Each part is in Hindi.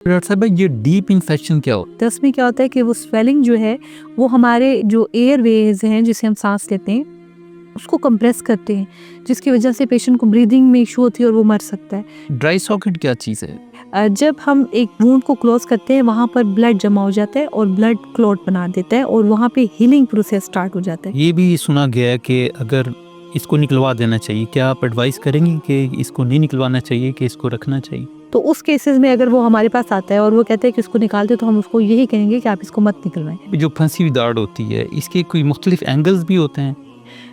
डॉक्टर साहब ये डीप इन्फेक्शन क्या हो? तो उसमें क्या होता है कि वो स्वेलिंग जो है वो हमारे जो एयर वेज हैं जिसे हम सांस लेते हैं उसको कंप्रेस करते हैं, जिसकी वजह से पेशेंट को ब्रीदिंग में इशू होती है और वो मर सकता है। ड्राई सॉकेट क्या चीज़ है? जब हम एक वूंड को क्लोज करते हैं वहाँ पर ब्लड जमा हो जाता है और ब्लड क्लॉट बना देता है और वहाँ पे हीलिंग प्रोसेस स्टार्ट हो जाता है। ये भी सुना गया है कि अगर इसको निकलवा देना चाहिए, क्या आप एडवाइस करेंगे कि इसको नहीं निकलवाना चाहिए कि इसको रखना चाहिए? तो उस केसेस में अगर वो हमारे पास आता है और वो कहते हैं कि इसको निकाल दे, तो हम उसको यही कहेंगे कि आप इसको मत निकलवाएं। जो फंसी हुई दाढ़ होती है इसके कोई मुख्तलिफ एंगल्स भी होते हैं?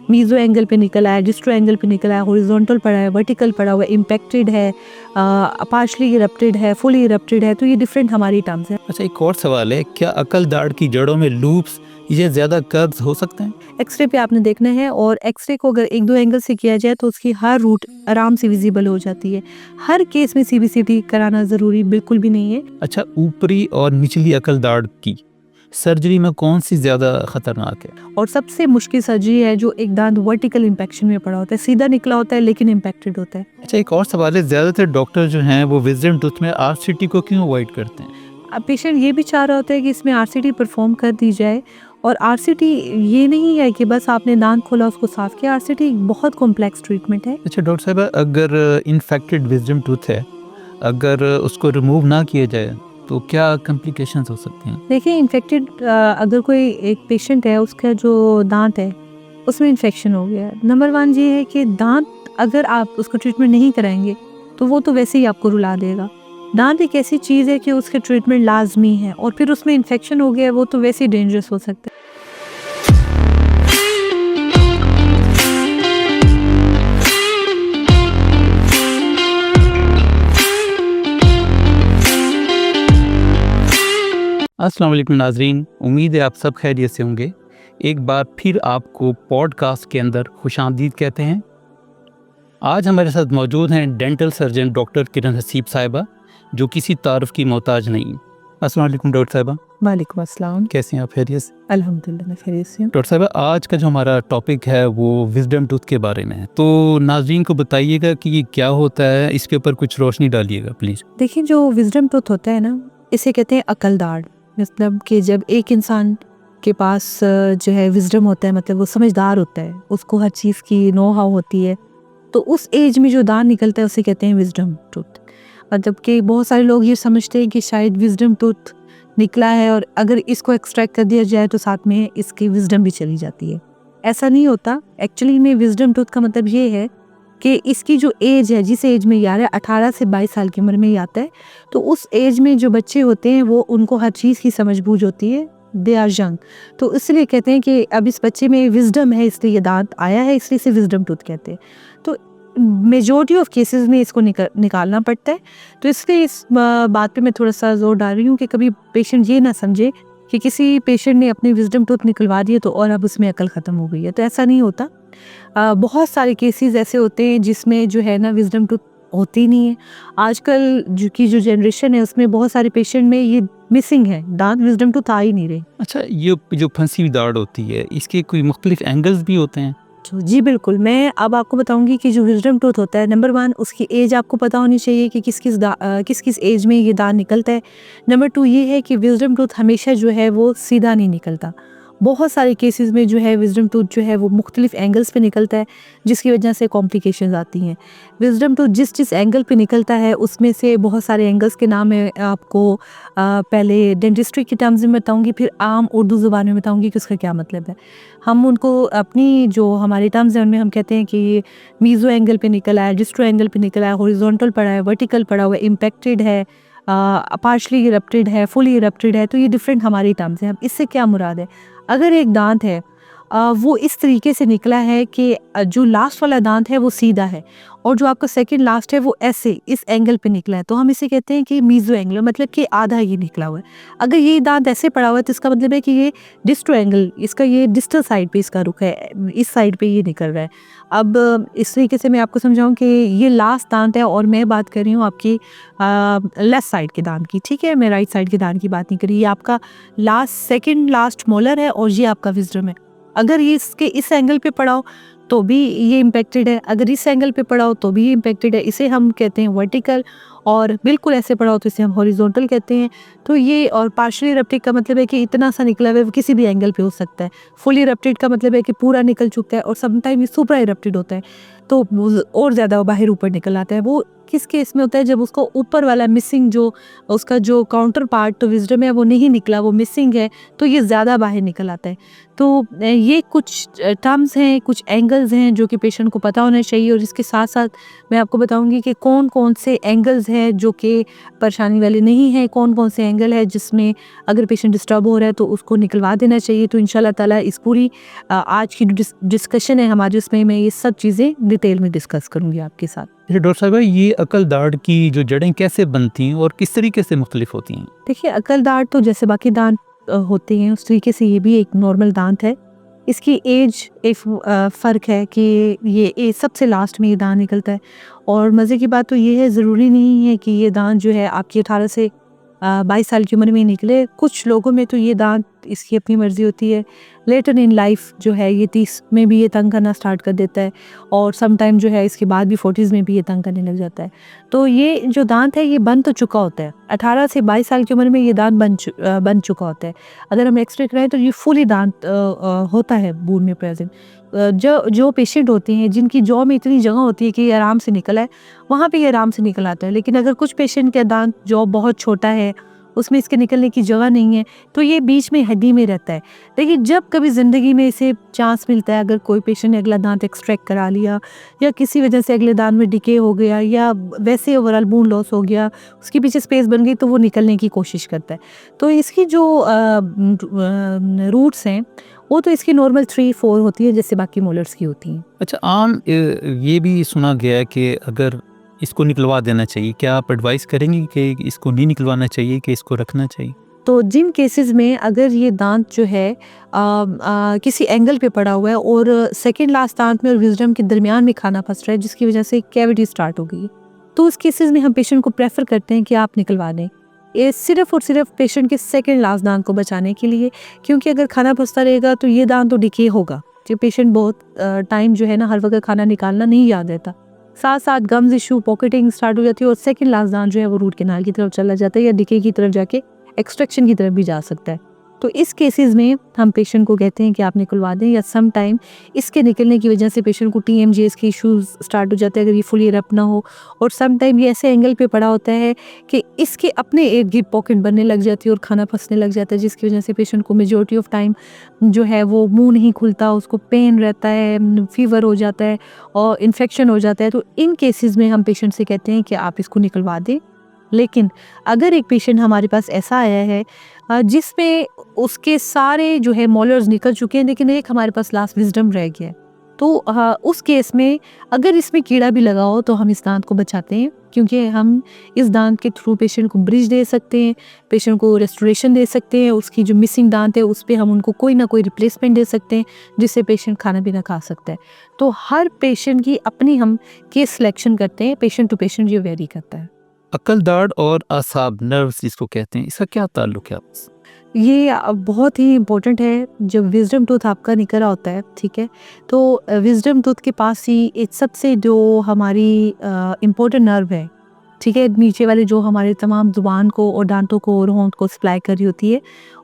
मीजो एंगल पे निकल आया, डिस्ट्रो एंगल पे निकल आया, हॉरिजॉन्टल पड़ा है, वर्टिकल पड़ा हुआ है, इम्पैक्टेड है, पार्शली इरप्टेड है, फुली इरप्टेड है। तो ये डिफरेंट हमारी टर्म्स हैं। अच्छा, एक और सवाल है, क्या अकल दाढ़ की जड़ों में लूप्स ये ज़्यादा कर्व्स हो सकते हैं? एक्सरे पे आपने देखना है और एक्सरे को अगर एक दो एंगल से किया जाए तो उसकी हर रूट आराम से विजिबल हो जाती है। हर केस में सीबीसीटी कराना ज़रूरी बिल्कुल भी नहीं है। अच्छा, ऊपरी और निचली अकल दाढ़ की सर्जरी में कौन सी ज़्यादा खतरनाक है? और सबसे मुश्किल सर्जरी है जो एक दांत वर्टिकल इम्पैक्शन में पड़ा होता है, सीधा निकला होता है लेकिन इम्पैक्टेड होता है। अच्छा, एक और सवाल है, ज़्यादातर डॉक्टर जो हैं वो विजडम टूथ में आरसीटी को क्यों अवॉइड करते हैं? अब पेशेंट ये भी चाह रहा होता है कि इसमें आरसीटी परफॉर्म कर दी जाए। और आरसीटी ये नहीं है कि बस आपने दांत खोला उसको साफ किया। आरसीटी बहुत कॉम्प्लेक्स ट्रीटमेंट है। अच्छा डॉक्टर साहब, अगर इन्फेक्टेड विजडम टूथ है, अगर उसको रिमूव ना किया जाए तो क्या कॉम्प्लिकेशंस हो सकती हैं? देखिए, इन्फेक्टेड अगर कोई एक पेशेंट है उसका जो दांत है उसमें इन्फेक्शन हो गया, नंबर 1 ये है कि दांत अगर आप उसको ट्रीटमेंट नहीं कराएंगे तो वो तो वैसे ही आपको रुला देगा। दांत एक ऐसी चीज़ है कि उसके ट्रीटमेंट लाजमी है और फिर उसमें इन्फेक्शन हो गया वो तो वैसे ही डेंजरस हो सकता है। अस्सलाम वालेकुम नाजरीन, उम्मीद है आप सब खैरियत से होंगे। एक बार फिर आपको पॉडकास्ट के अंदर खुशामदीद कहते हैं। आज हमारे साथ मौजूद हैं डेंटल सर्जन डॉक्टर किरण हसीब साहिबा, जो किसी तारुफ की मोहताज नहीं। अस्सलाम वालेकुम डॉक्टर साहिबा। वालेकुम अस्सलाम। कैसे हैं आप? खैरियत से? अल्हम्दुलिल्लाह मैं खैरियत से हूँ। डॉक्टर साहिबा, आज का जो हमारा टॉपिक है वो विजडम टूथ के बारे में है, तो नाजरीन को बताइएगा कि ये क्या होता है, इसके ऊपर कुछ रोशनी डालिएगा प्लीज़। देखिए, जो विजडम टूथ होता है ना, इसे कहते हैं अकल दाढ़। मतलब कि जब एक इंसान के पास जो है विजडम होता है, मतलब वो समझदार होता है, उसको हर चीज़ की नो हाउ होती है, तो उस एज में जो दांत निकलता है उसे कहते हैं विजडम टूथ। मतलब कि बहुत सारे लोग ये समझते हैं कि शायद विजडम टूथ निकला है और अगर इसको एक्सट्रैक्ट कर दिया जाए तो साथ में इसकी विजडम भी चली जाती है। ऐसा नहीं होता। एक्चुअली में विजडम टूथ का मतलब ये है कि इसकी जो एज है, जिस एज में ये आ रहा है, 18 से 22 साल की उम्र में ही आता है, तो उस एज में जो बच्चे होते हैं वो उनको हर चीज़ की समझ बूझ होती है, दे आर यंग। तो इसलिए कहते हैं कि अब इस बच्चे में विजडम है, इसलिए ये दांत आया है, इसलिए इसे विजडम टूथ कहते हैं। तो मेजॉरिटी ऑफ केसेस में इसको निकालना पड़ता है। तो इसलिए इस बात पे मैं थोड़ा सा जोर डाल रही हूँ कि कभी पेशेंट ये ना समझे कि किसी पेशेंट ने अपनी विजडम टूथ निकलवा दी है तो और अब उसमें अकल ख़त्म हो गई है, तो ऐसा नहीं होता। बहुत सारे केसेस ऐसे होते हैं जिसमें जो है ना विजडम टूथ होती नहीं है। आजकल जो जनरेशन है उसमें बहुत सारे पेशेंट में ये मिसिंग है, दांत विजडम टूथ आ ही नहीं रहे। अच्छा, ये जो फंसी हुई दाढ़ होती है इसके कोई मुख्तलिफ एंगल्स भी होते हैं? तो जी बिल्कुल, मैं अब आपको बताऊंगी कि जो विजडम टूथ होता है, नंबर 1 उसकी एज आपको पता होनी चाहिए कि किस किस एज में ये दांत निकलता है। नंबर 2 ये है कि विजडम टूथ हमेशा जो है वो सीधा नहीं निकलता। बहुत सारे केसेस में जो है विजडम टूथ जो है वो मुख्तलिफ एंगल्स पे निकलता है, जिसकी वजह से कॉम्प्लिकेशंस आती हैं। विजडम टूथ जिस एंगल पे निकलता है उसमें से बहुत सारे एंगल्स के नाम है आपको पहले डेंटिस्ट्री के टर्म्स में बताऊंगी, फिर आम उर्दू ज़ुबान में बताऊंगी कि उसका क्या मतलब है। हम उनको अपनी जो हमारे टर्म्स हैं उनमें हम कहते हैं कि ये मीज़ो एंगल पे निकल आया, डिस्ट्रो एंगल पे निकल आया, हॉरिजॉन्टल पड़ा है, वर्टिकल पड़ा हुआ है, इम्पैक्टेड है, पार्शली इरप्टेड है, फुली इरप्टेड है। तो ये डिफरेंट हमारी टर्म्स हैं। अब इससे क्या मुराद है? अगर एक दांत है वो इस तरीके से निकला है कि जो लास्ट वाला दांत है वो सीधा है और जो आपका सेकंड लास्ट है वो ऐसे इस एंगल पे निकला है, तो हम इसे कहते हैं कि मीजो एंगल, मतलब कि आधा ये निकला हुआ है। अगर ये दांत ऐसे पड़ा हुआ है तो इसका मतलब है कि ये डिस्टो एंगल, इसका ये डिस्टल साइड पे इसका रुख है, इस साइड पे ये निकल रहा है। अब इस तरीके से मैं आपको समझाऊं कि ये लास्ट दांत है और मैं बात कर रही हूँ आपकी लेफ्ट साइड के दांत की, ठीक है, मैं राइट साइड के दांत की बात नहीं कर रही। ये आपका सेकंड लास्ट मोलर है और ये आपका विजडम है। अगर ये इसके इस एंगल पे पड़ा हो तो भी ये इम्पैक्टेड है, अगर इस एंगल पे पड़ा हो तो भी ये इम्पैक्टेड है। इसे हम कहते हैं वर्टिकल और बिल्कुल ऐसे पड़ा हो तो इसे हम हॉरिजॉन्टल कहते हैं। तो ये, और पार्शियली इरप्टेड का मतलब है कि इतना सा निकला हुआ है, वो किसी भी एंगल पे हो सकता है। फुली इरप्टेड का मतलब है कि पूरा निकल चुका है, और समटाइम ये सुप्रा इरप्टेड होता है, तो वो और ज़्यादा बाहर ऊपर निकल आता है। वो किस केस में होता है? जब उसको ऊपर वाला मिसिंग, जो उसका जो काउंटर पार्ट तो विजडम है वो नहीं निकला, वो मिसिंग है, तो ये ज़्यादा बाहर निकल आता है। तो ये कुछ टर्म्स हैं, कुछ एंगल्स हैं जो कि पेशेंट को पता होना चाहिए। और इसके साथ साथ मैं आपको बताऊंगी कि कौन कौन से एंगल्स हैं जो कि परेशानी वाले नहीं हैं, कौन कौन से एंगल है जिसमें अगर पेशेंट डिस्टर्ब हो रहा है तो उसको निकलवा देना चाहिए। तो इंशाल्लाह ताला इस पूरी आज की डिस्कशन है हमारी, उसमें मैं ये सब चीज़ें डिटेल में डिस्कस करूँगी आपके साथ। अच्छा डॉक्टर साहब, ये अकल दाढ़ की जो जड़ें कैसे बनती हैं और किस तरीके से मुख्तलिफ होती हैं? देखिए, अकल दांत तो जैसे बाकी दांत होते हैं, उस तरीके से ये भी एक नॉर्मल दांत है। इसकी एज एक फ़र्क है कि ये एज सबसे लास्ट में ये दांत निकलता है। और मज़े की बात तो ये है, ज़रूरी नहीं है कि ये दांत जो है आपकी 18 से 22 साल की उम्र में ही निकले। कुछ लोगों में तो ये दांत, इसकी अपनी मर्ज़ी होती है, लेटर इन लाइफ जो है ये 30 में भी ये तंग करना स्टार्ट कर देता है, और सम टाइम जो है इसके बाद भी 40s में भी ये तंग करने लग जाता है। तो ये जो दांत है ये बन तो चुका होता है, 18 से 22 साल की उम्र में ये दांत बन चुका होता है। अगर हम एक्सरे कराएं तो ये फुली दांत होता है बून में प्रेजेंट। जो पेशेंट होते हैं जिनकी जॉ में इतनी जगह होती है कि ये आराम से निकला है, वहाँ पे ये आराम से निकल आता है। लेकिन अगर कुछ पेशेंट का दांत जॉ बहुत छोटा है, उसमें इसके निकलने की जगह नहीं है, तो ये बीच में हड्डी में रहता है। लेकिन जब कभी ज़िंदगी में इसे चांस मिलता है, अगर कोई पेशेंट ने अगला दांत एक्सट्रैक्ट करा लिया, या किसी वजह से अगले दांत में डिके हो गया, या वैसे ओवरऑल बोन लॉस हो गया, उसके पीछे स्पेस बन गई, तो वो निकलने की कोशिश करता है। तो इसकी जो रूट्स हैं वो तो इसकी नॉर्मल 3-4 होती है, जैसे बाकी मोलर्स की होती हैं। अच्छा, आम ये भी सुना गया है कि अगर इसको निकलवा देना चाहिए, क्या आप एडवाइस करेंगे कि इसको नहीं निकलवाना चाहिए, कि इसको रखना चाहिए? तो जिन केसेस में अगर ये दांत जो है किसी एंगल पे पड़ा हुआ है, और सेकेंड लास्ट दांत में और विजडम के दरमियान में खाना फंस रहा है, जिसकी वजह से कैविटी स्टार्ट हो गई है, तो उस केसेस में हम पेशेंट को प्रेफर करते हैं कि आप निकलवा दें। ये सिर्फ और सिर्फ पेशेंट के सेकेंड लास्ट दांत को बचाने के लिए, क्योंकि अगर खाना फंसता रहेगा तो ये दांत तो डिके होगा। जो पेशेंट बहुत टाइम जो है ना, हर वक्त खाना निकालना नहीं याद रहता, साथ साथ गम्स इशू, पॉकेटिंग स्टार्ट हो जाती है, और सेकेंड लास्ट दांत जो है वो रूट कैनाल की तरफ चला जाता है, या डिके की तरफ जाके एक्सट्रैक्शन की तरफ भी जा सकता है। तो इस केसेस में हम पेशेंट को कहते हैं कि आप निकलवा दें, या सम टाइम इसके निकलने की वजह से पेशेंट को TMJs के इश्यूज स्टार्ट हो जाते हैं, अगर ये फुली इरप्ट ना हो। और सम टाइम ये ऐसे एंगल पे पड़ा होता है कि इसके अपने इर्द गिर्द पॉकेट बनने लग जाती है और खाना फंसने लग जाता है, जिसकी वजह से पेशेंट को मेजॉरिटी ऑफ टाइम जो है वो मुंह नहीं खुलता, उसको पेन रहता है, फीवर हो जाता है, और इन्फेक्शन हो जाता है। तो इन केसेस में हम पेशेंट से कहते हैं कि आप इसको निकलवा दें। लेकिन अगर एक पेशेंट हमारे पास ऐसा आया है जिसमें उसके सारे जो है मोलर्स निकल चुके हैं, लेकिन एक हमारे पास लास्ट विजडम रह गया है, तो उस केस में अगर इसमें कीड़ा भी लगा हो तो हम इस दांत को बचाते हैं, क्योंकि हम इस दांत के थ्रू पेशेंट को ब्रिज दे सकते हैं, पेशेंट को रेस्टोरेशन दे सकते हैं, उसकी जो मिसिंग दांत है उस पर हम उनको कोई ना कोई रिप्लेसमेंट दे सकते हैं, जिससे पेशेंट खाना पीना खा सकता है। तो हर पेशेंट की अपनी हम केस सिलेक्शन करते हैं, पेशेंट टू पेशेंट ये वेरी करता है। अकल दाढ़ और आसाब, नर्व्स जिसको कहते हैं, इसका क्या ताल्लुक है आपस? ये बहुत ही इम्पोर्टेंट है। जब विजडम टूथ आपका निकल रहा होता है, ठीक है, तो विजडम टूथ के पास ही एक सबसे जो हमारी इम्पोर्टेंट नर्व है, ठीक है, नीचे वाले जो हमारे तमाम जुबान को और दांतों को और होंठ को सप्लाई कर रही होती है,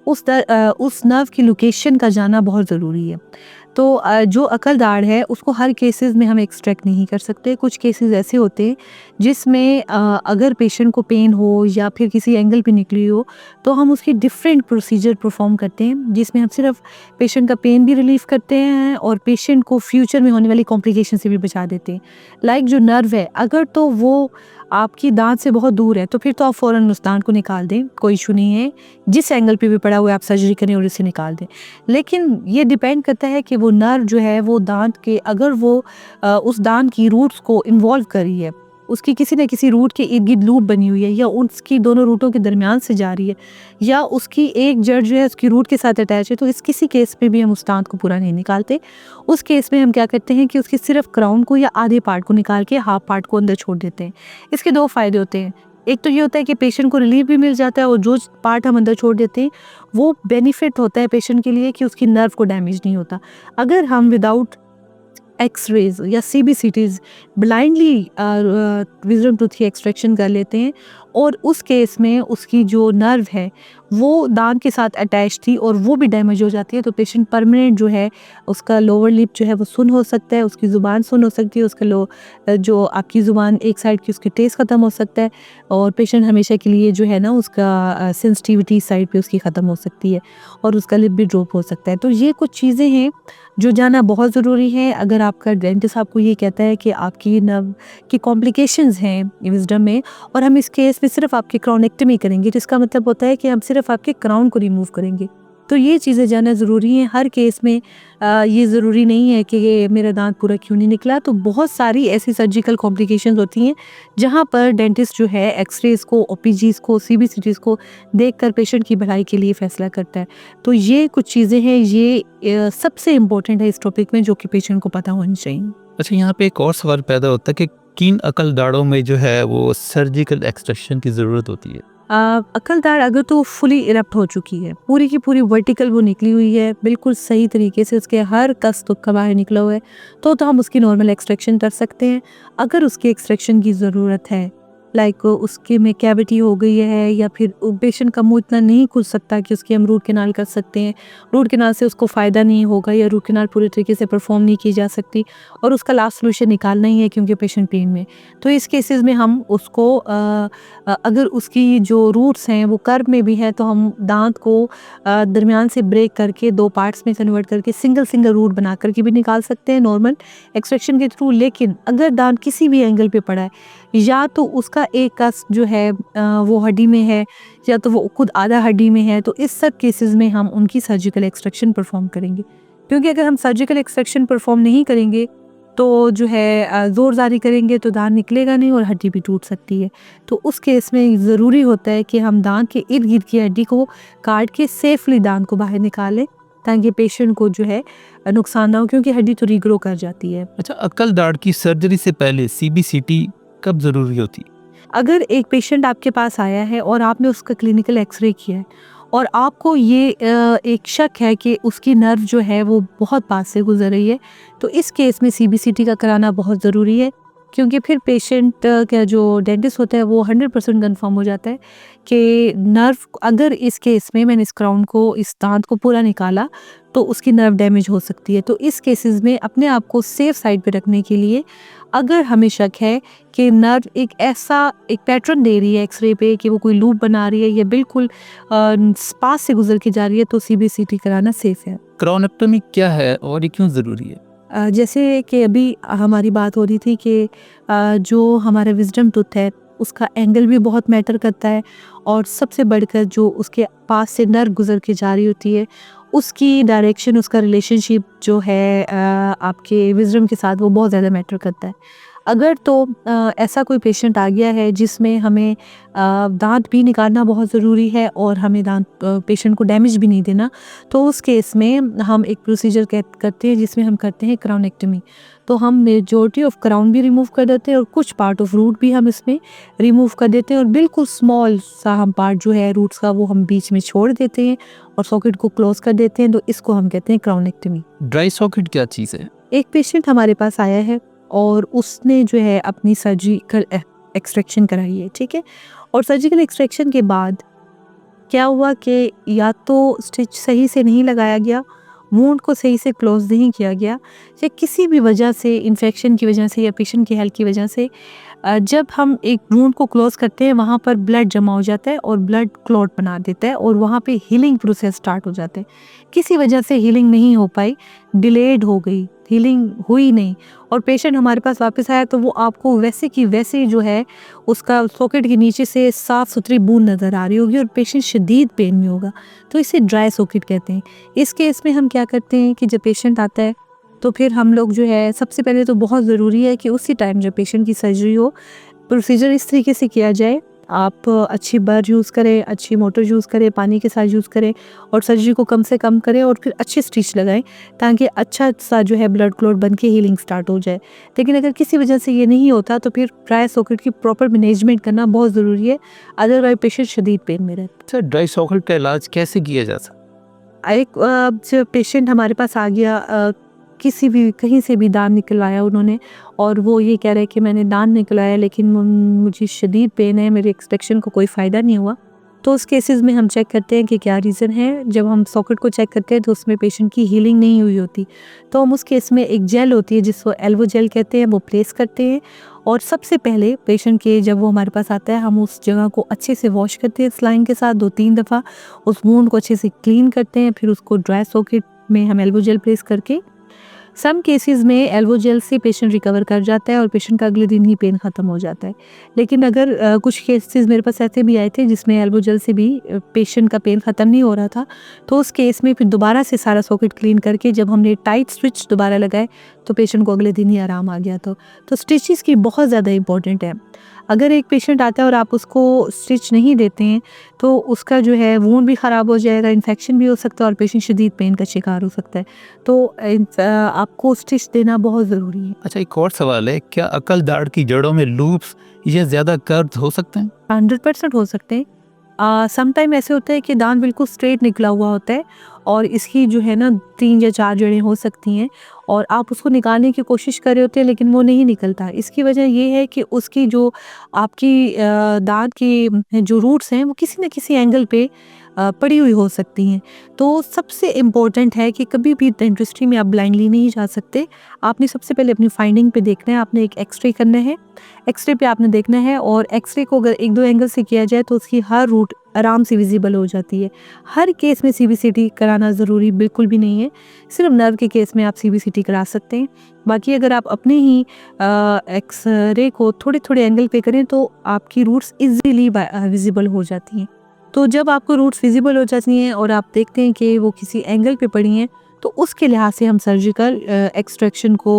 उस नर्व की लोकेशन का जाना बहुत ज़रूरी है। तो जो अकल दाढ़ है उसको हर केसेस में हम एक्सट्रैक्ट नहीं कर सकते। कुछ केसेस ऐसे होते हैं जिसमें अगर पेशेंट को पेन हो या फिर किसी एंगल पे निकली हो, तो हम उसकी डिफरेंट प्रोसीजर परफॉर्म करते हैं, जिसमें हम सिर्फ पेशेंट का पेन भी रिलीफ करते हैं और पेशेंट को फ्यूचर में होने वाली कॉम्प्लिकेशन से भी बचा देते हैं। लाइक जो नर्व है, अगर तो वो आपकी दांत से बहुत दूर है तो फिर तो आप फ़ौरन उस दांत को निकाल दें, कोई इशू नहीं है। जिस एंगल पे भी पड़ा हुआ है आप सर्जरी करें और इसे निकाल दें। लेकिन ये डिपेंड करता है कि वो नर्व जो है वो दांत के, अगर वो उस दांत की रूट्स को इन्वॉल्व कर रही है, उसकी किसी न किसी रूट के इर्द गिर्द लूप बनी हुई है, या उसकी दोनों रूटों के दरमियान से जा रही है, या उसकी एक जड़ जो है उसकी रूट के साथ अटैच है, तो इस किसी केस में भी हम उस दांत को पूरा नहीं निकालते। उस केस में हम क्या करते हैं कि उसकी सिर्फ क्राउन को या आधे पार्ट को निकाल के हाफ पार्ट को अंदर छोड़ देते हैं। इसके दो फायदे होते हैं। एक तो ये होता है कि पेशेंट को रिलीफ भी मिल जाता है, और जो पार्ट हम अंदर छोड़ देते हैं वो बेनिफिट होता है पेशेंट के लिए कि उसकी नर्व को डैमेज नहीं होता। अगर हम विदाउट एक्स-रेज़ या सीबीसीटीज़ ब्लाइंडली विज़डम टूथ की एक्सट्रैक्शन कर लेते हैं और उस केस में उसकी जो नर्व है वो दांत के साथ अटैच थी और वो भी डैमेज हो जाती है, तो पेशेंट परमानेंट जो है उसका लोअर लिप जो है वो सुन्न हो सकता है, उसकी ज़ुबान सुन्न हो सकती है, उसका जो आपकी ज़ुबान एक साइड की उसकी टेस्ट ख़त्म हो सकता है और पेशेंट हमेशा के लिए जो है ना उसका सेंसिटिविटी साइड पे उसकी ख़त्म हो सकती है और उसका लिप भी ड्रॉप हो सकता है। तो ये कुछ चीज़ें हैं जो जानना बहुत ज़रूरी है। अगर आपका डेंटिस्ट आपको ये कहता है कि आपकी नर्व की कॉम्प्लिकेशंस हैं विज़डम में और हम इस केस में सिर्फ आपकी क्राउनेक्टमी करेंगे, जिसका मतलब होता है कि हम सिर्फ आपके क्राउन को रिमूव करेंगे, तो ये चीज़ें जानना ज़रूरी है। हर केस में ये ज़रूरी नहीं है कि ये मेरा दांत पूरा क्यों नहीं निकला, तो बहुत सारी ऐसी सर्जिकल कॉम्प्लिकेशंस होती हैं जहाँ पर डेंटिस्ट जो है एक्सरेज़ को, ओपीजीज़ को, सीबीसीटीज़ को देखकर पेशेंट की भलाई के लिए फ़ैसला करता है। तो ये कुछ चीज़ें हैं, ये सबसे इम्पोर्टेंट है इस टॉपिक में, जो कि पेशेंट को पता होनी चाहिए। अच्छा, यहाँ पे एक और सवाल पैदा होता है कि किन अकल दाढ़ों में जो है वो सर्जिकल एक्सट्रैक्शन की ज़रूरत होती है? अकल दाढ़ अगर तो फुली इरप्ट हो चुकी है, पूरी की पूरी वर्टिकल वो निकली हुई है, बिल्कुल सही तरीके से उसके हर कस तुक्का बाहर निकला हुआ है, तो हम उसकी नॉर्मल एक्सट्रैक्शन कर सकते हैं। अगर उसकी एक्सट्रैक्शन की ज़रूरत है, लाइक उसके में कैविटी हो गई है या फिर पेशेंट का मुंह इतना नहीं खुल सकता कि उसकी हम रूट कैनाल कर सकते हैं, रूट कैनाल से उसको फ़ायदा नहीं होगा या रूट कैनाल पूरे तरीके से परफॉर्म नहीं की जा सकती और उसका लास्ट सोल्यूशन निकालना ही है क्योंकि पेशेंट पेन में, तो इस केसेस में हम उसको अगर उसकी जो रूट्स हैं वो कर्व में भी है तो हम दांत को दरमियान से ब्रेक करके 2 पार्ट्स में कन्वर्ट करके सिंगल रूट बना करके भी निकाल सकते हैं नॉर्मल एक्सट्रैक्शन के थ्रू। लेकिन अगर दांत किसी भी एंगल पे पड़ा है, या तो उसका एक कस जो है वो हड्डी में है या तो वो खुद आधा हड्डी में है, तो इस सब केसेस में हम उनकी सर्जिकल एक्सट्रैक्शन परफॉर्म करेंगे, क्योंकि अगर हम सर्जिकल एक्सट्रैक्शन परफॉर्म नहीं करेंगे तो जो है ज़ोर ज़ारी करेंगे तो दांत निकलेगा नहीं और हड्डी भी टूट सकती है। तो उस केस में ज़रूरी होता है कि हम दांत के इर्द गिर्द की हड्डी को काट के सेफली दांत को बाहर निकालें ताकि पेशेंट को जो है नुकसान ना हो, क्योंकि हड्डी तो रीग्रो कर जाती है। अच्छा, अकल दाढ़ की सर्जरी से पहले सीबीसीटी कब ज़रूरी होती? अगर एक पेशेंट आपके पास आया है और आपने उसका क्लिनिकल एक्सरे किया है और आपको ये एक शक है कि उसकी नर्व जो है वो बहुत पास से गुजर रही है, तो इस केस में सीबीसीटी का कराना बहुत ज़रूरी है, क्योंकि फिर पेशेंट का जो डेंटिस्ट होता है वो 100% कन्फर्म हो जाता है कि नर्व, अगर इस केस में मैंने इस क्राउन को, इस दांत को पूरा निकाला तो उसकी नर्व डैमेज हो सकती है। तो इस केसेस में अपने आप को सेफ साइड पे रखने के लिए, अगर हमें शक है कि नर्व एक पैटर्न दे रही है एक्सरे पे कि वो कोई लूप बना रही है या बिल्कुल पास से गुजर के जा रही है, तो सीबीसीटी कराना सेफ है। क्राउनेक्टोमी क्या है और ये क्यों ज़रूरी है? जैसे कि अभी हमारी बात हो रही थी कि जो हमारा विज़डम टूथ है उसका एंगल भी बहुत मैटर करता है और सबसे बढ़कर जो उसके पास से नर्व गुजर के जा रही होती है उसकी डायरेक्शन, उसका रिलेशनशिप जो है आपके विज़डम के साथ, वो बहुत ज़्यादा मैटर करता है। अगर तो ऐसा कोई पेशेंट आ गया है जिसमें हमें दांत भी निकालना बहुत ज़रूरी है और हमें दांत पेशेंट को डैमेज भी नहीं देना, तो उस केस में हम एक प्रोसीजर करते हैं जिसमें हम करते हैं क्राउनेक्टमी। तो हम मेजॉरिटी ऑफ क्राउन भी रिमूव कर देते हैं और कुछ पार्ट ऑफ रूट भी हम इसमें रिमूव कर देते हैं और बिल्कुल स्मॉल सा हम पार्ट जो है रूट्स का वो हम बीच में छोड़ देते हैं और सॉकेट को क्लोज कर देते हैं, तो इसको हम कहते हैं क्राउनेक्टमी। ड्राई सॉकेट क्या चीज़ है? एक पेशेंट हमारे पास आया है और उसने जो है अपनी सर्जिकल एक्सट्रैक्शन कराई है, ठीक है, और सर्जिकल एक्सट्रैक्शन के बाद क्या हुआ कि या तो स्टिच सही से नहीं लगाया गया, वूंड को सही से क्लोज नहीं किया गया, या किसी भी वजह से, इन्फेक्शन की वजह से या पेशेंट की हेल्थ की वजह से जब हम एक वूंड को क्लोज करते हैं वहाँ पर ब्लड जमा हो जाता है और ब्लड क्लॉट बना देता है और वहाँ पे हीलिंग प्रोसेस स्टार्ट हो जाता है। किसी वजह से हीलिंग नहीं हो पाई, डिलेड हो गई, हीलिंग हुई नहीं और पेशेंट हमारे पास वापस आया तो वो आपको वैसे की वैसे जो है उसका सॉकेट के नीचे से साफ़ सुथरी बूंद नज़र आ रही होगी और पेशेंट शदीद पेन में होगा, तो इसे ड्राई सॉकेट कहते हैं। इस केस में हम क्या करते हैं कि जब पेशेंट आता है तो फिर हम लोग जो है, सबसे पहले तो बहुत ज़रूरी है कि उसी टाइम जब पेशेंट की सर्जरी हो प्रोसीजर इस तरीके से किया जाए, आप अच्छी बर यूज़ करें, अच्छी मोटर यूज़ करें, पानी के साथ यूज़ करें और सर्जरी को कम से कम करें और फिर अच्छी स्टिच लगाएं ताकि अच्छा सा जो है ब्लड क्लॉट बन के हीलिंग स्टार्ट हो जाए। लेकिन अगर किसी वजह से ये नहीं होता तो फिर ड्राई सॉकेट की प्रॉपर मैनेजमेंट करना बहुत ज़रूरी है, अदरवाइज पेशेंट शदीद पेन में रहता है। अच्छा, ड्राई सॉकेट का इलाज कैसे किया जा सकता? एक जब पेशेंट हमारे पास आ गया किसी भी कहीं से भी दान निकलवाया उन्होंने और वो ये कह रहे हैं कि मैंने दान निकलवाया लेकिन मुझे शदीद पेन है, मेरे एक्सट्रैक्शन को कोई फ़ायदा नहीं हुआ। तो उस केसेस में हम चेक करते हैं कि क्या रीज़न है। जब हम सॉकेट को चेक करते हैं तो उसमें पेशेंट की हीलिंग नहीं हुई होती, तो हम उस केस में एक जेल होती है जिसको एल्बो जेल कहते हैं, वो प्लेस करते हैं और सबसे पहले पेशेंट के जब वो हमारे पास आता है हम उस जगह को अच्छे से वॉश करते हैं स्लाइन के साथ 2-3 दफ़ा, उस वूंड को अच्छे से क्लीन करते हैं, फिर उसको ड्राई सॉकेट में हम एल्बो जेल प्लेस करके सम केसेस में एल्बो जेल से पेशेंट रिकवर कर जाता है और पेशेंट का अगले दिन ही पेन ख़त्म हो जाता है। लेकिन अगर कुछ केसेस मेरे पास ऐसे भी आए थे जिसमें एल्बो जेल से भी पेशेंट का पेन ख़त्म नहीं हो रहा था, तो उस केस में फिर दोबारा से सारा सॉकेट क्लीन करके जब हमने टाइट स्टिच दोबारा लगाए तो पेशेंट को अगले दिन ही आराम आ गया। तो स्टिचेस की बहुत ज़्यादा इंपॉर्टेंट है। अगर एक पेशेंट आता है और आप उसको स्टिच नहीं देते हैं तो उसका जो है वूंड भी ख़राब हो जाएगा, इन्फेक्शन भी हो सकता है और पेशेंट शदीद पेन का शिकार हो सकता है। तो आपको स्टिच देना बहुत ज़रूरी है। अच्छा, एक और सवाल है, क्या अकल दाढ़ की जड़ों में लूप्स या ज़्यादा कर्व्स हो सकते हैं? 100% हो सकते हैं। सम टाइम ऐसे होता है कि दांत बिल्कुल स्ट्रेट निकला हुआ होता है और इसकी जो है ना 3 या 4 जड़ें हो सकती हैं और आप उसको निकालने की कोशिश कर रहे होते हैं लेकिन वो नहीं निकलता। इसकी वजह ये है कि उसकी जो आपकी दांत की जो रूट्स हैं वो किसी न किसी एंगल पे पड़ी हुई हो सकती हैं। तो सबसे इम्पोर्टेंट है कि कभी भी डेंटिस्ट्री में आप ब्लाइंडली नहीं जा सकते। आपने सबसे पहले अपनी फाइंडिंग पे देखना है, आपने एक एक्सरे करना है, एक्सरे पे आपने देखना है और एक्सरे को अगर 1-2 एंगल से किया जाए तो उसकी हर रूट आराम से विजिबल हो जाती है। हर केस में सीबीसीटी कराना ज़रूरी बिल्कुल भी नहीं है, सिर्फ नर्व के केस में आप सीबीसीटी करा सकते हैं। बाकी अगर आप अपने ही एक्सरे को थोड़े-थोड़े एंगल पे करें तो आपकी रूट्स ईज़िली विजिबल हो जाती हैं। तो जब आपको रूट्स विजिबल हो जाती हैं और आप देखते हैं कि वो किसी एंगल पे पड़ी हैं तो उसके लिहाज से हम सर्जिकल एक्सट्रैक्शन को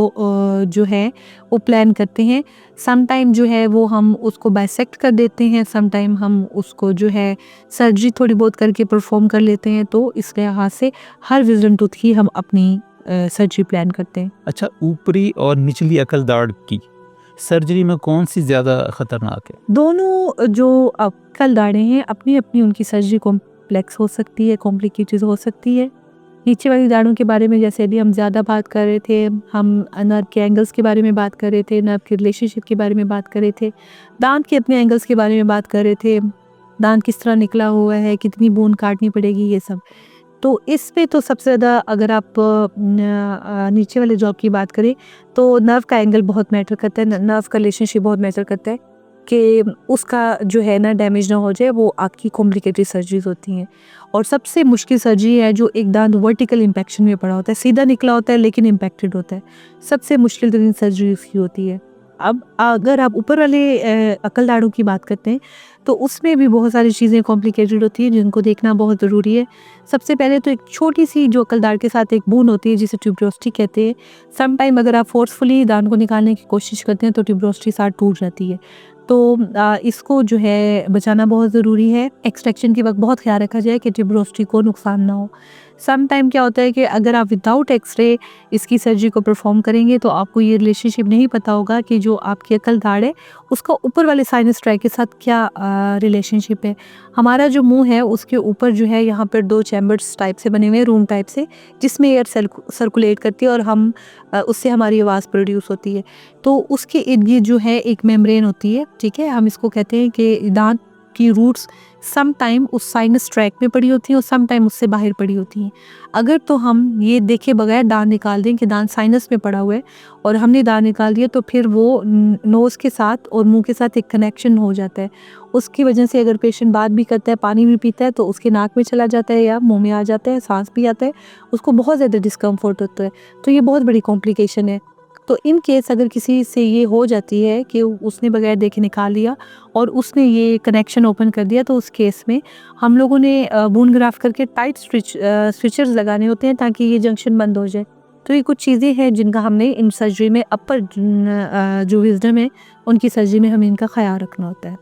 जो है वो प्लान करते हैं। सम टाइम जो है वो हम उसको बाइसेक्ट कर देते हैं, सम टाइम हम उसको जो है सर्जरी थोड़ी बहुत करके परफॉर्म कर लेते हैं। तो इस लिहाज से हर विजडम टूथ की हम अपनी सर्जरी प्लान करते हैं। अच्छा, ऊपरी और निचली अकल दाढ़ की सर्जरी में कौन सी ज़्यादा खतरनाक है? दोनों जो अक्कल दाढ़ें हैं अपनी अपनी उनकी सर्जरी कॉम्प्लेक्स हो सकती है, कॉम्प्लिकेटेड हो सकती है। नीचे वाली दाढ़ों के बारे में जैसे अभी हम ज़्यादा बात कर रहे थे, हम नर्व के एंगल्स के बारे में बात कर रहे थे, नर्व के रिलेशनशिप के बारे में बात कर रहे थे, दांत के अपने एंगल्स के बारे में बात कर रहे थे, दांत किस तरह निकला हुआ है, कितनी बूंद काटनी पड़ेगी, ये सब। तो इस पे तो सबसे ज़्यादा अगर आप नीचे वाले जॉब की बात करें तो नर्व का एंगल बहुत मैटर करता है, नर्व का रिलेशनशिप बहुत मैटर करता है कि उसका जो है ना डैमेज ना हो जाए। वो आपकी कॉम्प्लिकेटेड सर्जरीज होती हैं और सबसे मुश्किल सर्जरी है जो एक दांत वर्टिकल इम्पैक्शन में पड़ा होता है, सीधा निकला होता है लेकिन इम्पैक्टेड होता है, सबसे मुश्किल तरीन सर्जरी उसकी होती है। अब अगर आप ऊपर वाले अकल दाढ़ों की बात करते हैं तो उसमें भी बहुत सारी चीज़ें कॉम्प्लिकेटेड होती हैं जिनको देखना बहुत ज़रूरी है। सबसे पहले तो एक छोटी सी जो अकल दाढ़ के साथ एक बूंद होती है जिसे ट्यूबरोस्टी कहते हैं। सम टाइम अगर आप फोर्सफुली दांत को निकालने की कोशिश करते हैं तो ट्यूबरोस्टी साथ टूट जाती है। तो इसको जो है बचाना बहुत ज़रूरी है। एक्सट्रैक्शन के वक्त बहुत ख्याल रखा जाए कि ट्यूबरोस्टी को नुकसान ना हो। सम टाइम क्या होता है कि अगर आप विदाउट एक्सरे इसकी सर्जरी को परफॉर्म करेंगे तो आपको ये रिलेशनशिप नहीं पता होगा कि जो आपकी अकल दाढ़ है उसका ऊपर वाले साइनस ट्रैक के साथ क्या रिलेशनशिप है। हमारा जो मुंह है उसके ऊपर जो है यहाँ पर 2 चैम्बर्स टाइप से बने हुए हैं, रूम टाइप से, जिसमें एयर सर्कुलेट करती है और हम उससे हमारी आवाज़ प्रोड्यूस होती है। तो उसके इर्द गिर्द जो है एक मेम्ब्रेन होती है, ठीक है। हम इसको कहते हैं कि दांत की रूट्स सम टाइम उस साइनस ट्रैक में पड़ी होती हैं और सम टाइम उससे बाहर पड़ी होती हैं। अगर तो हम ये देखे बगैर दांत निकाल दें कि दांत साइनस में पड़ा हुआ है और हमने दांत निकाल दिया तो फिर वो नोज़ के साथ और मुंह के साथ एक कनेक्शन हो जाता है। उसकी वजह से अगर पेशेंट बात भी करता है, पानी भी पीता है तो उसके नाक में चला जाता है या मुंह में आ जाता है, सांस भी आता है, उसको बहुत ज़्यादा डिस्कम्फर्ट होता है। तो ये बहुत बड़ी कॉम्प्लिकेशन है। तो इन केस अगर किसी से ये हो जाती है कि उसने बगैर देखे निकाल लिया और उसने ये कनेक्शन ओपन कर दिया तो उस केस में हम लोगों ने बून ग्राफ्ट करके टाइट स्टिचर्स लगाने होते हैं ताकि ये जंक्शन बंद हो जाए। तो ये कुछ चीज़ें हैं जिनका हमने इन सर्जरी में अपर जो विजडम है उनकी सर्जरी में हमें इनका ख्याल रखना होता है।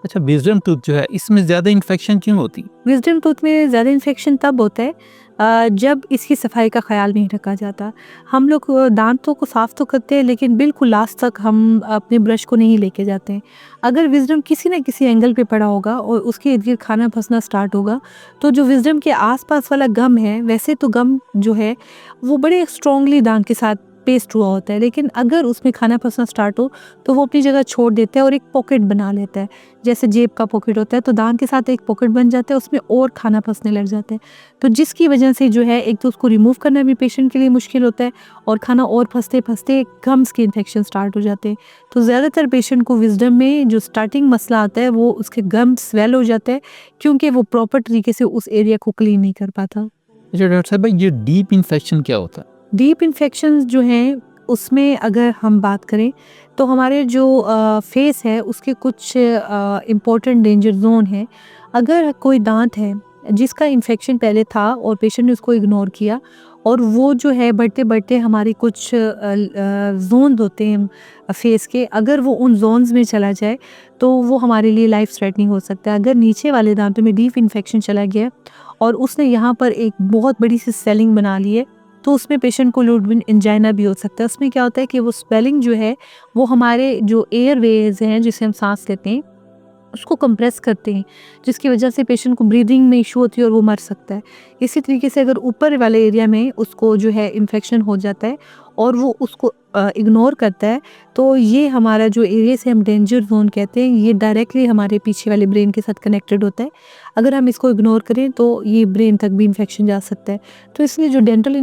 अच्छा, विजडम टूथ जो है इसमें ज़्यादा इन्फेक्शन क्यों होती? विज़डम टूथ में ज़्यादा इन्फेक्शन तब होता है जब इसकी सफाई का ख़्याल नहीं रखा जाता। हम लोग दांतों को साफ़ तो करते हैं लेकिन बिल्कुल लास्ट तक हम अपने ब्रश को नहीं लेके जाते हैं। अगर विज़डम किसी न किसी एंगल पे पड़ा होगा और उसके इर्द-गिर्द खाना फँसना स्टार्ट होगा, तो जो विज़डम के आस-पास वाला गम है, वैसे तो गम जो है वो बड़े स्ट्रॉन्गली दांत के साथ पेस्ट हुआ होता है, लेकिन अगर उसमें खाना फँसना स्टार्ट हो तो वो अपनी जगह छोड़ देता है और एक पॉकेट बना लेता है। जैसे जेब का पॉकेट होता है, तो दांत के साथ एक पॉकेट बन जाता है, उसमें और खाना फँसने लग जाता है। तो जिसकी वजह से जो है एक तो उसको रिमूव करना भी पेशेंट के लिए मुश्किल होता है और खाना और फँसते-फँसते गम्स के इन्फेक्शन स्टार्ट हो जाते हैं। तो ज़्यादातर पेशेंट को विज़डम में जो स्टार्टिंग मसला आता है वो उसके गम्स स्वेल हो जाता है, क्योंकि वो प्रॉपर तरीके से उस एरिया को क्लीन नहीं कर पाता। अच्छा डॉक्टर साहब भाई, ये डीप इन्फेक्शन क्या होता है? डीप इन्फेक्शंस जो हैं उसमें अगर हम बात करें तो हमारे जो फेस है उसके कुछ इम्पोर्टेंट डेंजर जोन है। अगर कोई दांत है जिसका इन्फेक्शन पहले था और पेशेंट ने उसको इग्नोर किया और वो जो है बढ़ते-बढ़ते हमारे कुछ ज़ोन होते हैं फेस के, अगर वो उन ज़ोन्स में चला जाए तो वो हमारे लिए लाइफ थ्रेटनिंग हो सकता है। अगर नीचे वाले दांतों में डीप इन्फेक्शन चला गया और उसने यहाँ पर एक बहुत बड़ी सी स्वेलिंग बना ली है, तो उसमें पेशेंट को लुडविन एंजाइना भी हो सकता है। उसमें क्या होता है कि वो स्वेलिंग जो है वो हमारे जो एयरवेज हैं जिसे हम सांस लेते हैं उसको कंप्रेस करते हैं, जिसकी वजह से पेशेंट को ब्रीदिंग में इशू होती है और वो मर सकता है। इसी तरीके से अगर ऊपर वाले एरिया में उसको जो है इन्फेक्शन हो जाता है और वो उसको इग्नोर करता है, तो ये हमारा जो एरिया से हम डेंजर जोन कहते हैं, ये डायरेक्टली हमारे पीछे वाले ब्रेन के साथ कनेक्टेड होता है। अगर हम इसको इग्नोर करें तो ये ब्रेन तक भी इन्फेक्शन जा सकता है। तो इसलिए जो डेंटल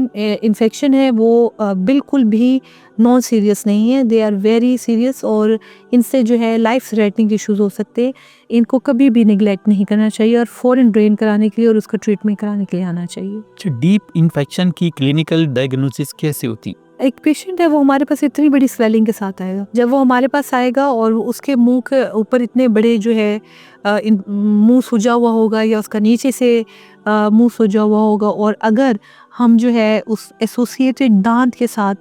इन्फेक्शन है वो बिल्कुल भी नॉन सीरियस नहीं है, दे आर वेरी सीरियस और इनसे जो है लाइफ थ्रेटनिंग इश्यूज हो सकते हैं। इनको कभी भी निगलेक्ट नहीं करना चाहिए और फ़ौरन ड्रेन कराने के लिए और उसका ट्रीटमेंट कराने के लिए आना चाहिए। अच्छा, डीप इन्फेक्शन की क्लिनिकल डायग्नोसिस कैसे होती? एक पेशेंट है वो हमारे पास इतनी बड़ी स्वेलिंग के साथ आएगा। जब वो हमारे पास आएगा और उसके मुंह के ऊपर इतने बड़े जो है मुंह सूजा हुआ होगा या उसका नीचे से मुंह सूजा हुआ होगा और अगर हम जो है उस एसोसिएटेड दांत के साथ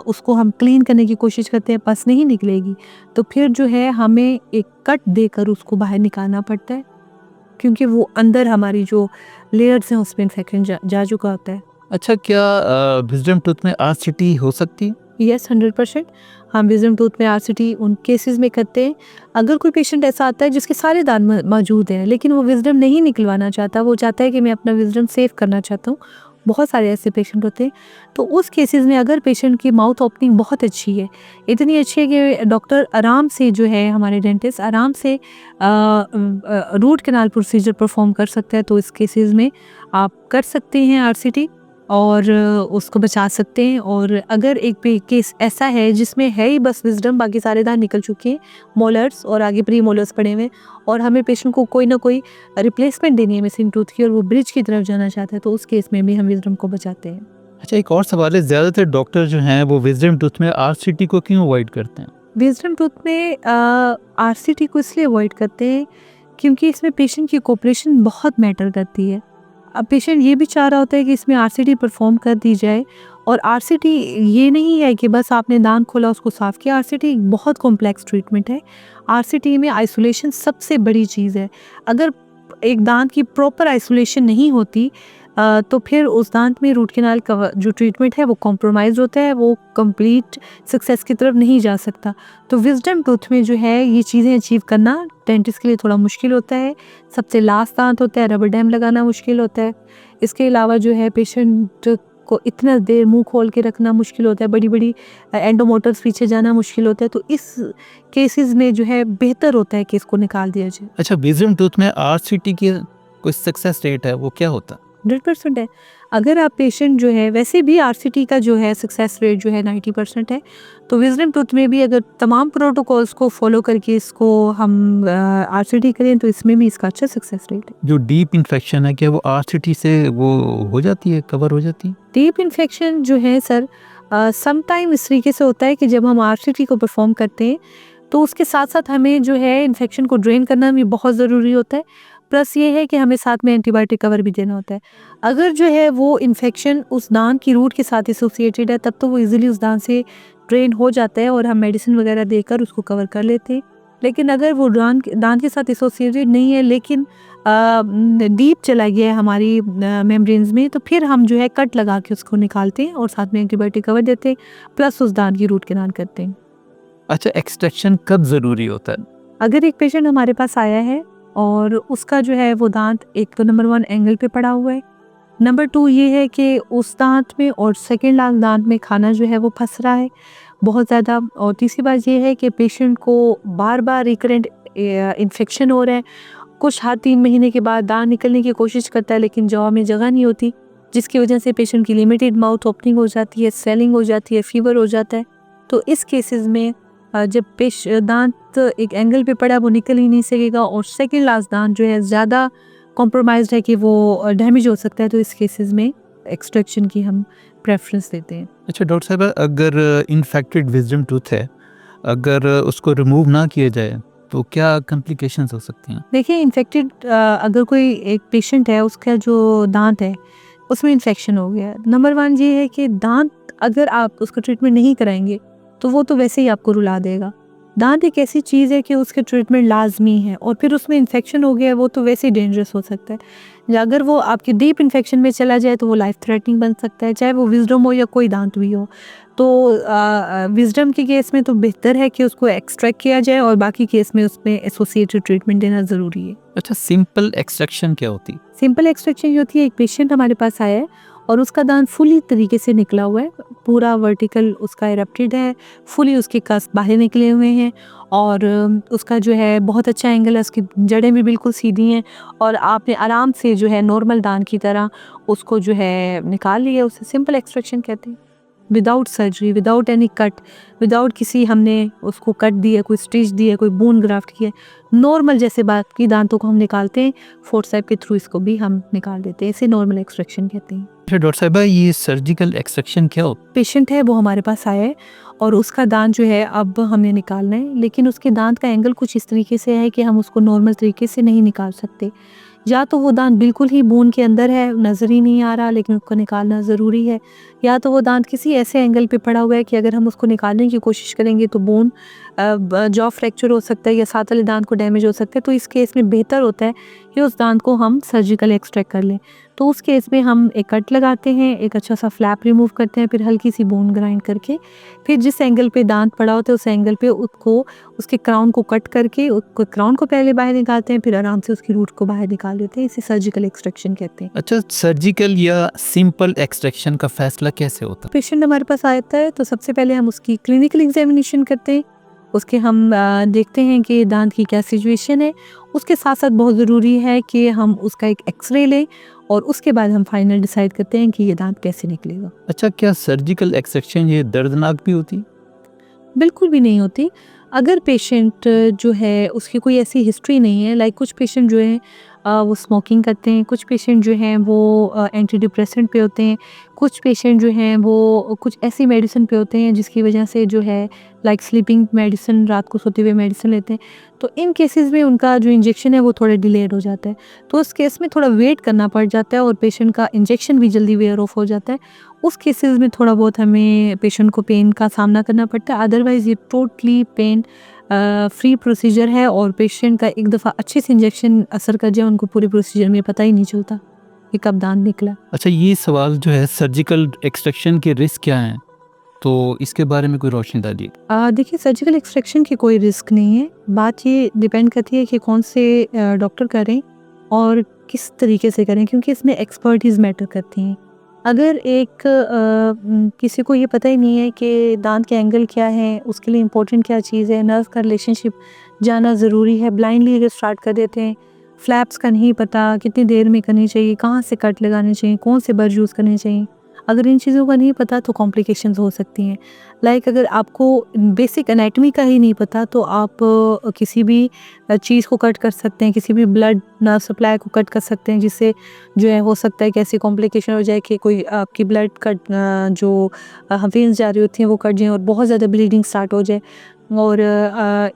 उसको हम क्लीन करने की कोशिश करते हैं, पस नहीं निकलेगी, तो फिर जो है हमें एक कट देकर उसको बाहर निकालना पड़ता है, क्योंकि वो अंदर हमारी जो लेयर्स हैं उसमें इन्फेक्शन जा चुका होता है। अच्छा, क्या विजडम टूथ में आरसीटी हो सकती है? यस 100% हम विजडम टूथ में आरसीटी उन केसेस में करते हैं। अगर कोई पेशेंट ऐसा आता है जिसके सारे दांत मौजूद हैं लेकिन वो विजडम नहीं निकलवाना चाहता, वो चाहता है कि मैं अपना विजडम सेव करना चाहता हूँ, बहुत सारे ऐसे पेशेंट होते हैं, तो उस केसेस में अगर पेशेंट की माउथ ओपनिंग बहुत अच्छी है, इतनी अच्छी है कि डॉक्टर आराम से जो है हमारे डेंटिस्ट आराम से रूट कैनाल प्रोसीजर परफॉर्म कर सकता है, तो इस केसेस में आप कर सकते हैं आरसीटी और उसको बचा सकते हैं। और अगर एक केस ऐसा है जिसमें है ही बस विजडम, बाकी सारे दांत निकल चुके हैं, मोलर्स और आगे प्री मोलर्स पड़े हुए हैं और हमें पेशेंट को कोई ना कोई रिप्लेसमेंट देनी है मिसिंग टूथ की और वो ब्रिज की तरफ जाना चाहता है, तो उस केस में भी हम विजडम को बचाते हैं। अच्छा, एक और सवाल है, ज़्यादातर डॉक्टर जो हैं वो विजडम टूथ में आरसीटी को क्यों अवॉइड करते हैं? विजडम टूथ में आरसीटी को इसलिए अवॉइड करते हैं क्योंकि इसमें पेशेंट की कोऑपरेशन बहुत मैटर करती है। अब पेशेंट ये भी चाह रहा होता है कि इसमें आरसीटी परफॉर्म कर दी जाए और आरसीटी ये नहीं है कि बस आपने दांत खोला उसको साफ़ किया। आरसीटी एक बहुत कॉम्प्लेक्स ट्रीटमेंट है। आरसीटी में आइसोलेशन सबसे बड़ी चीज़ है। अगर एक दांत की प्रॉपर आइसोलेशन नहीं होती तो फिर उस दांत में रूट कैनाल का जो ट्रीटमेंट है वो कॉम्प्रोमाइज़ होता है, वो कंप्लीट सक्सेस की तरफ नहीं जा सकता। तो विजडम टूथ में जो है ये चीज़ें अचीव करना डेंटिस्ट के लिए थोड़ा मुश्किल होता है। सबसे लास्ट दांत होता है, रबर डैम लगाना मुश्किल होता है। इसके अलावा जो है पेशेंट को इतना देर मुंह खोल के रखना मुश्किल होता है, बड़ी-बड़ी एंडोमोटर्स पीछे जाना मुश्किल होता है, तो इस केसेस में जो है बेहतर होता है कि इसको निकाल दिया जाए। अच्छा, विजडम टूथ में आरसीटी की कोई सक्सेस रेट है, वो क्या होता है? 100% है। अगर आप पेशेंट जो है, वैसे भी आरसीटी का जो है सक्सेस रेट जो है 90% है, तो विजडम टूथ में भी अगर तमाम प्रोटोकॉल्स को फॉलो करके इसको हम आरसीटी करें तो इसमें भी इसका अच्छा सक्सेस रेट है। जो डीप इन्फेक्शन है क्या वो आरसीटी से वो हो जाती है, कवर हो जाती है? डीप इन्फेक्शन जो है सर सम टाइम इस तरीके से होता है कि जब हम आरसीटी को परफॉर्म करते हैं तो उसके साथ साथ हमें जो है इन्फेक्शन को ड्रेन करना भी बहुत ज़रूरी होता है। प्लस ये है कि हमें साथ में एंटीबायोटिक कवर भी देना होता है। अगर जो है वो इन्फेक्शन उस दांत की रूट के साथ एसोसिएटेड है तब तो वो इजीली उस दांत से ड्रेन हो जाता है और हम मेडिसिन वगैरह देकर उसको कवर कर लेते हैं। लेकिन अगर वो दांत के साथ एसोसिएटेड नहीं है लेकिन डीप चला गया है हमारी मेम्ब्रेन्स में, तो फिर हम जो है कट लगा के उसको निकालते हैं और साथ में एंटीबायोटिक कवर देते हैं, प्लस उस दांत की रूट कैनाल करते हैं। अच्छा, एक्सट्रैक्शन कब ज़रूरी होता है? अगर एक पेशेंट हमारे पास आया है और उसका जो है वो दांत एक तो नंबर 1 एंगल पे पड़ा हुआ है, नंबर 2 ये है कि उस दांत में और सेकेंड लास्ट दांत में खाना जो है वो फंस रहा है बहुत ज़्यादा, और तीसरी बात ये है कि पेशेंट को बार बार रिकरेंट इन्फेक्शन हो रहा है। कुछ हर 3 महीने के बाद दांत निकलने की कोशिश करता है लेकिन जवा में जगह नहीं होती, जिसकी वजह से पेशेंट की लिमिटेड माउथ ओपनिंग हो जाती है, स्वेलिंग हो जाती है, फीवर हो जाता है। तो इस केसेस में जब दांत एक एंगल पे पड़ा वो निकल ही नहीं सकेगा और सेकेंड लास्ट दांत जो है ज़्यादा कॉम्प्रोमाइज्ड है कि वो डैमेज हो सकता है, तो इस केसेस में एक्सट्रैक्शन की हम प्रेफरेंस देते हैं। अच्छा डॉक्टर साहब, अगर इन्फेक्टेड विजडम टूथ है, अगर उसको रिमूव ना किया जाए तो क्या कॉम्प्लिकेशंस हो सकती हैं? देखिए, इन्फेक्टेड अगर कोई एक पेशेंट है उसका जो दांत है उसमें इन्फेक्शन हो गया है, नंबर 1 ये है कि दांत अगर आप उसका ट्रीटमेंट नहीं कराएंगे तो वो तो वैसे ही आपको रुला देगा। दांत एक ऐसी चीज़ है कि उसके ट्रीटमेंट लाजमी है, और फिर उसमें इन्फेक्शन हो गया है वो तो वैसे ही डेंजरस हो सकता है। या अगर वो आपकी डीप इन्फेक्शन में चला जाए तो वो लाइफ थ्रेटनिंग बन सकता है, चाहे वो विजडम हो या कोई दांत भी हो। तो विजडम के केस में तो बेहतर है कि उसको एक्सट्रैक्ट किया जाए, और बाकी केस में उसमें एसोसिएटेड ट्रीटमेंट देना ज़रूरी है। अच्छा, सिंपल एक्सट्रैक्शन क्या होती है? सिंपल एक्सट्रैक्शन ये होती है, एक पेशेंट हमारे पास आया है और उसका दांत फुली तरीके से निकला हुआ है, पूरा वर्टिकल उसका इरप्टेड है, फुली उसके कस्प बाहर निकले हुए हैं, और उसका जो है बहुत अच्छा एंगल है, उसकी जड़ें भी बिल्कुल सीधी हैं, और आपने आराम से जो है नॉर्मल दांत की तरह उसको जो है निकाल लिया। उसे सिंपल एक्सट्रैक्शन कहते हैं, without surgery, without any cut, without किसी हमने उसको कट दिया, कोई स्टिच दिया, कोई बोन ग्राफ्ट किया, नॉर्मल जैसे बाकी दांतों को हम निकालते हैं फोर्सेप के थ्रू इसको भी हम निकाल देते हैं, इसे नॉर्मल एक्सट्रैक्शन कहते हैं। अच्छा डॉक्टर साहब, ये सर्जिकल एक्सट्रैक्शन क्या होता पेशेंट है वो हमारे पास आया है और उसका दांत जो है अब हमने निकालना है, लेकिन उसके दांत का एंगल कुछ इस तरीके से है कि हम उसको नॉर्मल तरीके से नहीं निकाल सकते। या तो वो दांत बिल्कुल ही बोन के अंदर है, नज़र ही नहीं आ रहा, लेकिन उसको निकालना ज़रूरी है, या तो वो दांत किसी ऐसे एंगल पे पड़ा हुआ है कि अगर हम उसको निकालने की कोशिश करेंगे तो बोन जॉ फ्रैक्चर हो सकता है या साथ वाले दांत को डैमेज हो सकता है। तो इस केस में बेहतर होता है कि उस दांत को हम सर्जिकल एक्सट्रैक्ट कर लें। तो उस केस में हम एक कट लगाते हैं, एक अच्छा सा फ्लैप रिमूव करते हैं, फिर हल्की सी बोन ग्राइंड करके फिर जिस एंगल पे दांत पड़ा होता है उस एंगल पे उसको उसके क्राउन को कट करके उसको क्राउन को पहले बाहर निकालते हैं, फिर आराम से उसकी रूट को बाहर निकाल देते हैं। इसे सर्जिकल एक्सट्रैक्शन कहते हैं। अच्छा, सर्जिकल या सिंपल एक्सट्रैक्शन का फैसला कैसे होता है? पेशेंट हमारे पास आता है तो सबसे पहले हम उसकी क्लिनिकल एग्जामिनेशन करते हैं, उसके हम देखते हैं कि दांत की क्या सिचुएशन है। उसके साथ साथ बहुत ज़रूरी है कि हम उसका एक एक्सरे लें और उसके बाद हम फाइनल डिसाइड करते हैं कि ये दांत कैसे निकलेगा। अच्छा, क्या सर्जिकल एक्सट्रैक्शन ये दर्दनाक भी होती? बिल्कुल भी नहीं होती। अगर पेशेंट जो है उसकी कोई ऐसी हिस्ट्री नहीं है, लाइक कुछ पेशेंट जो हैं वो स्मोकिंग करते हैं, कुछ पेशेंट जो हैं वो एंटी डिप्रेसेंट पे होते हैं, कुछ पेशेंट जो हैं वो कुछ ऐसी मेडिसिन पे होते हैं जिसकी वजह से जो है लाइक स्लीपिंग मेडिसिन, रात को सोते हुए मेडिसिन लेते हैं, तो इन केसेस में उनका जो इंजेक्शन है वो थोड़ा डिलेड हो जाता है। तो उस केस में थोड़ा वेट करना पड़ जाता है और पेशेंट का इंजेक्शन भी जल्दी वेयर ऑफ हो जाता है। उस केसेस में थोड़ा बहुत हमें पेशेंट को पेन का सामना करना पड़ता है, अदरवाइज़ ये टोटली पेन फ्री प्रोसीजर है, और पेशेंट का एक दफ़ा अच्छे से इंजेक्शन असर कर जाए उनको पूरे प्रोसीजर में पता ही नहीं चलता कि कब दांत निकला। अच्छा, ये सवाल जो है सर्जिकल एक्सट्रैक्शन के रिस्क क्या हैं, तो इसके बारे में कोई रोशनी डालिए। देखिए, सर्जिकल एक्सट्रैक्शन की कोई रिस्क नहीं है, बात ये डिपेंड करती है कि कौन से डॉक्टर करें और किस तरीके से करें, क्योंकि इसमें एक्सपर्टीज़ मैटर करती हैं। अगर किसी को ये पता ही नहीं है कि दांत के एंगल क्या है, उसके लिए इम्पोर्टेंट क्या चीज़ है, नर्व का रिलेशनशिप जानना ज़रूरी है, ब्लाइंडली अगर स्टार्ट कर देते हैं, फ्लैप्स का नहीं पता कितनी देर में करनी चाहिए, कहाँ से कट लगाने चाहिए, कौन से बर्ज यूज़ करने चाहिए, अगर इन चीज़ों का नहीं पता तो कॉम्प्लिकेशंस हो सकती हैं। लाइक अगर आपको बेसिक एनाटॉमी का ही नहीं पता तो आप किसी भी चीज़ को कट कर सकते हैं, किसी भी ब्लड नर्व सप्लाई को कट कर सकते हैं, जिससे जो है हो सकता है कि ऐसी कॉम्प्लिकेशन हो जाए कि कोई आपकी ब्लड कट जो वेन्स जा रही होती हैं वो कट जाएँ और बहुत ज़्यादा ब्लीडिंग स्टार्ट हो जाए, और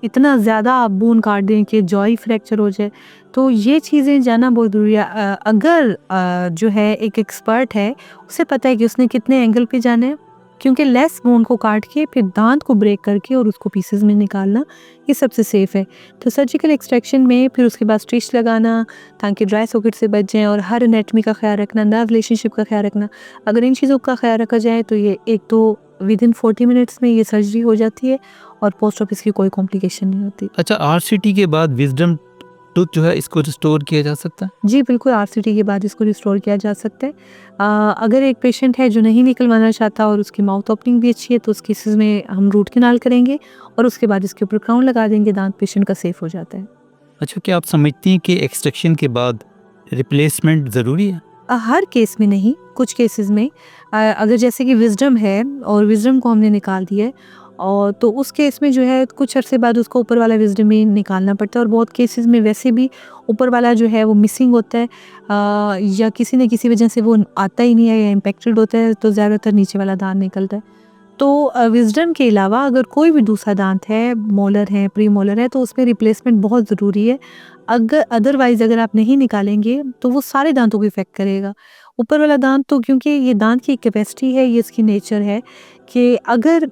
इतना ज़्यादा आप बोन काट दें कि जॉ ही फ्रैक्चर हो जाए। तो ये चीज़ें जानना बहुत ज़रूरी है। अगर जो है एक एक्सपर्ट है, उसे पता है कि उसने कितने एंगल पे जाना है, क्योंकि लेस बोन को काट के फिर दांत को ब्रेक करके और उसको पीसेस में निकालना ये सबसे सेफ़ है। तो सर्जिकल एक्सट्रैक्शन में फिर उसके बाद स्टिच लगाना ताकि ड्राई सॉकेट से बच जाएँ, और हर एनाटॉमी का ख्याल रखना, नर्व रिलेशनशिप का ख्याल रखना। अगर इन चीज़ों का ख्याल रखा जाए तो ये एक तो विदिन 40 मिनट्स में ये सर्जरी हो जाती है और पोस्ट ऑप इसकी कोई कॉम्प्लिकेशन नहीं होती। अच्छा, आरसीटी के बाद विजडम टूथ जो है इसको रिस्टोर किया जा सकता है? जी बिल्कुल, आरसीटी के बाद इसको रिस्टोर किया जा सकता है। अगर एक पेशेंट है जो नहीं निकलवाना चाहता और उसकी माउथ ओपनिंग भी अच्छी है तो उस केसेस में हम रूट कैनाल करेंगे और उसके बाद इसके ऊपर क्राउन लगा देंगे, दांत पेशेंट का सेफ हो जाता है। अच्छा, क्या आप समझती हैं कि एक्सट्रैक्शन के बाद रिप्लेसमेंट ज़रूरी है? हर केस में नहीं, कुछ केसेस में अगर जैसे कि विज़डम है और विज़डम को हमने निकाल दिया है और तो उस केस में जो है कुछ अरसे बाद उसको ऊपर वाला विज़डम ही निकालना पड़ता है, और बहुत केसेस में वैसे भी ऊपर वाला जो है वो मिसिंग होता है या किसी न किसी वजह से वो आता ही नहीं है या इम्पैक्टेड होता है, तो ज़्यादातर नीचे वाला दांत निकलता है। तो विज़डम के अलावा अगर कोई भी दूसरा दांत है, मोलर है, प्री मोलर है, तो उसमें रिप्लेसमेंट बहुत ज़रूरी है। अदरवाइज़ अगर आप नहीं निकालेंगे तो वो सारे दांतों को इफ़ेक्ट करेगा। ऊपर वाला दांत तो क्योंकि ये दांत की कैपेसिटी है, ये इसकी नेचर है कि अगर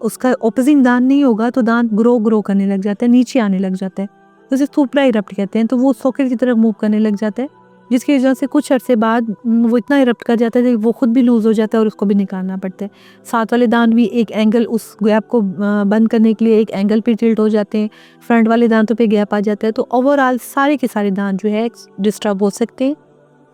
उसका ऑपोजिंग दांत नहीं होगा तो दांत ग्रो करने लग जाता है, नीचे आने लग जाता है। तो उसे थोपड़ा इरप्ट कहते हैं, तो वो सॉकेट की तरफ मूव करने लग जाता है, जिसकी वजह से कुछ अरसे बाद वो इतना इरप्ट कर जाता है कि वो खुद भी लूज़ हो जाता है और उसको भी निकालना पड़ता है। साथ वाले दांत भी एक एंगल उस गैप को बंद करने के लिए एक एंगल पे टिल्ट हो जाते हैं, फ्रंट वाले दांतों पे गैप आ जाता है, तो ओवरऑल सारे के सारे दांत जो है डिस्टर्ब हो सकते हैं।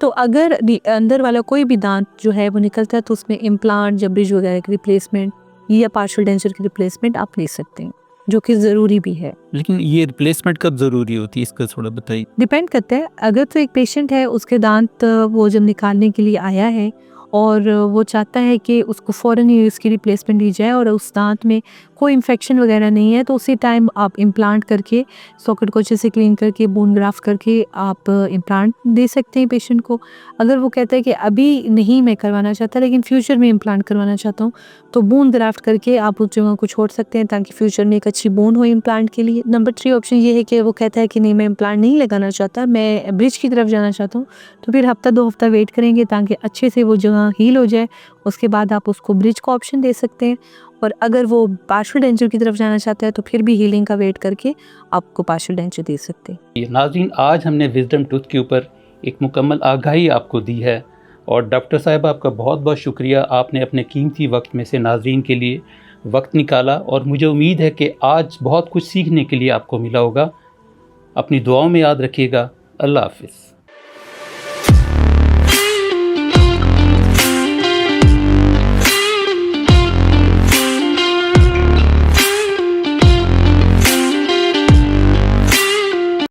तो अगर अंदर वाला कोई भी दांत जो है वो निकलता है तो उसमें इम्प्लांट या ब्रिज वगैरह की रिप्लेसमेंट या पार्शियल डेंचर की रिप्लेसमेंट आप ले सकते हैं, जो कि ज़रूरी भी है। लेकिन ये रिप्लेसमेंट कब ज़रूरी होती है, इसका थोड़ा बताइए। डिपेंड करता है, अगर तो एक पेशेंट है उसके दांत वो जब निकालने के लिए आया है और वो चाहता है कि उसको फ़ौरन ही इसकी रिप्लेसमेंट दी जाए और उस दांत में कोई इन्फेक्शन वगैरह नहीं है, तो उसी टाइम आप इम्प्लांट करके सॉकेट को अच्छे से क्लीन करके बोन ग्राफ्ट करके आप इम्प्लांट दे सकते हैं पेशेंट को। अगर वो कहता है कि अभी नहीं मैं करवाना चाहता लेकिन फ्यूचर में इम्प्लांट करवाना चाहता हूँ, तो बोन ग्राफ्ट करके आप उस जगह को छोड़ सकते हैं ताकि फ्यूचर में एक अच्छी बोन हो इम्प्लांट के लिए। नंबर 3 ऑप्शन ये है कि वो कहता है कि नहीं मैं इम्प्लांट नहीं लगाना चाहता, मैं ब्रिज की तरफ जाना चाहता हूँ, तो फिर हफ्ता 2 हफ्ता वेट करेंगे ताकि अच्छे से वो जगह हील हो जाए, उसके बाद आप उसको ब्रिज का ऑप्शन दे सकते हैं। और अगर वो पार्शियल डेंचर की तरफ जाना चाहता है तो फिर भी हीलिंग का वेट करके आपको पार्शियल डेंचर दे सकते हैं। नाज़रीन, आज हमने विजडम टूथ के ऊपर एक मुकम्मल आगाही आपको दी है, और डॉक्टर साहब आपका बहुत बहुत शुक्रिया, आपने अपने कीमती वक्त में से नाज़रीन के लिए वक्त निकाला, और मुझे उम्मीद है कि आज बहुत कुछ सीखने के लिए आपको मिला होगा। अपनी दुआओं में याद रखिएगा। अल्लाह हाफ़िज़।